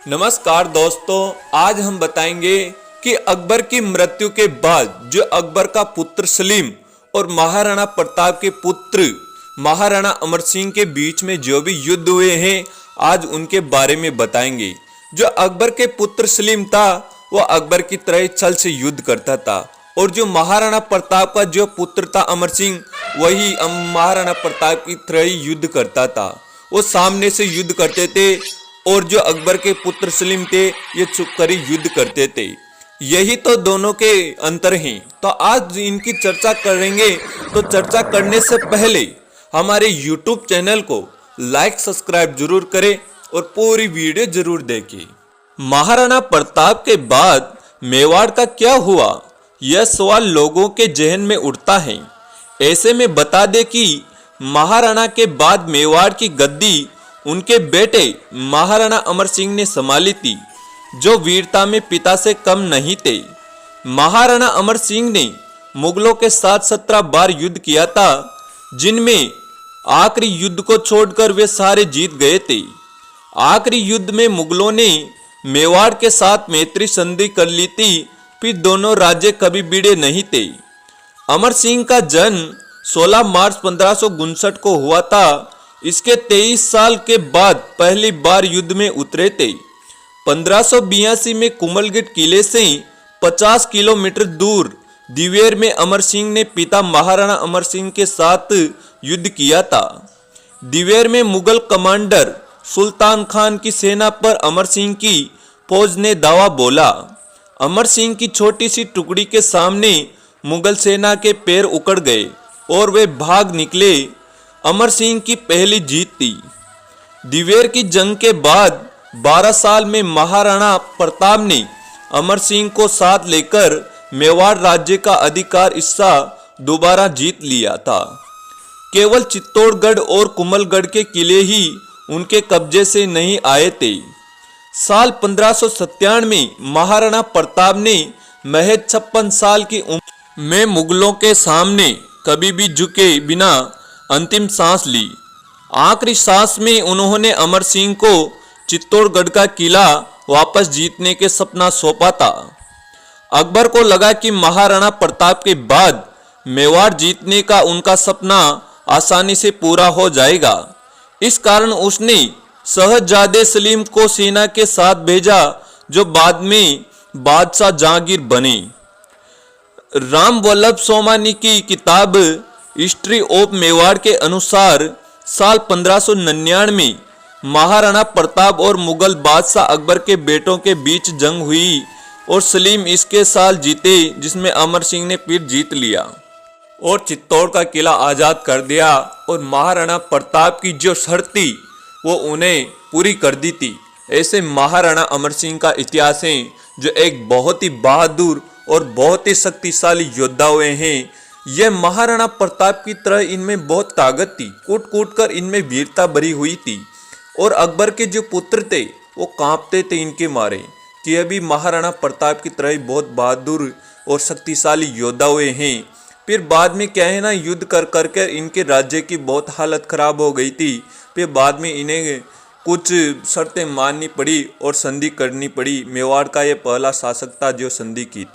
नमस्कार दोस्तों, आज हम बताएंगे कि अकबर की मृत्यु के बाद जो अकबर का पुत्र सलीम और महाराणा प्रताप के पुत्र महाराणा अमर सिंह के बीच में जो भी युद्ध हुए हैं, आज उनके बारे में बताएंगे। जो अकबर के पुत्र सलीम था वह अकबर की तरह छल से युद्ध करता था, और जो महाराणा प्रताप का जो पुत्र था अमर सिंह, वही महाराणा प्रताप की तरह युद्ध करता था। वो सामने से युद्ध करते थे, और जो अकबर के पुत्र सलीम थे ये चुप कर युद्ध करते थे। यही तो दोनों के अंतर हैं। तो आज इनकी चर्चा करेंगे। तो चर्चा करने से पहले हमारे YouTube चैनल को लाइक सब्सक्राइब जरूर करें और पूरी वीडियो जरूर देखें। महाराणा प्रताप के बाद मेवाड़ का क्या हुआ, यह सवाल लोगों के जहन में उठता है। ऐसे में बता दें कि महाराणा के बाद मेवाड़ की गद्दी उनके बेटे महाराणा अमर सिंह ने संभाली थी, जो वीरता में पिता से कम नहीं थे। महाराणा अमर सिंह ने मुगलों के साथ 17 बार युद्ध किया था, जिनमें आखिरी युद्ध को छोड़कर वे सारे जीत गए थे। आखिरी युद्ध में मुगलों ने मेवाड़ के साथ मैत्री संधि कर ली थी, फिर दोनों राज्य कभी भिड़े नहीं थे। अमर सिंह का जन्म 16 मार्च 1559 को हुआ था। इसके 23 साल के बाद पहली बार युद्ध में उतरे थे। 1582 में कुंभलगढ़ किले से 50 किलोमीटर दूर दिवेर में अमर सिंह ने पिता महाराणा अमर सिंह के साथ युद्ध किया था। दिवेर में मुगल कमांडर सुल्तान खान की सेना पर अमर सिंह की फौज ने दावा बोला। अमर सिंह की छोटी सी टुकड़ी के सामने मुगल सेना के पैर उखड़ गए और वे भाग निकले। अमर सिंह की पहली जीत थी। दिवेर की जंग के बाद 12 साल में महाराणा प्रताप ने अमर सिंह को साथ लेकर मेवाड़ राज्य का अधिकार हिस्सा दोबारा जीत लिया था। केवल चित्तौड़गढ़ और कुंभलगढ़ के किले ही उनके कब्जे से नहीं आए थे। साल 1597 में महाराणा प्रताप ने महज 56 साल की उम्र में मुगलों के सामने कभी भी झुके बिना अंतिम सांस ली। आखिरी सांस में उन्होंने अमर सिंह को चित्तौड़गढ़ का किला वापस जीतने के सपना सौंपा था। अकबर को लगा कि महाराणा प्रताप के बाद मेवाड़ जीतने का उनका सपना आसानी से पूरा हो जाएगा। इस कारण उसने शहजादे सलीम को सेना के साथ भेजा, जो बाद में बादशाह जहांगीर बने। राम वल्लभ सोमानी की किताब हिस्ट्री ऑफ मेवाड़ के अनुसार साल 1599 में महाराणा प्रताप और मुगल बादशाह अकबर के बेटों के बीच जंग हुई और सलीम इसके साल जीते, जिसमें अमर सिंह ने फिर जीत लिया और चित्तौड़ का किला आज़ाद कर दिया। और महाराणा प्रताप की जो शर्त थी वो उन्हें पूरी कर दी थी। ऐसे महाराणा अमर सिंह का इतिहास है, जो एक बहुत ही बहादुर और बहुत ही शक्तिशाली योद्धा हुए हैं। यह महाराणा प्रताप की तरह इनमें बहुत ताकत थी, कूट कूट कर इनमें वीरता भरी हुई थी। और अकबर के जो पुत्र थे वो कांपते थे इनके मारे कि अभी महाराणा प्रताप की तरह ही बहुत बहादुर और शक्तिशाली योद्धा हुए हैं। फिर बाद में क्या है ना, युद्ध कर कर इनके राज्य की बहुत हालत खराब हो गई थी। फिर बाद में इन्हें कुछ शर्तें माननी पड़ी और संधि करनी पड़ी। मेवाड़ का ये पहला शासक था जो संधि की थी।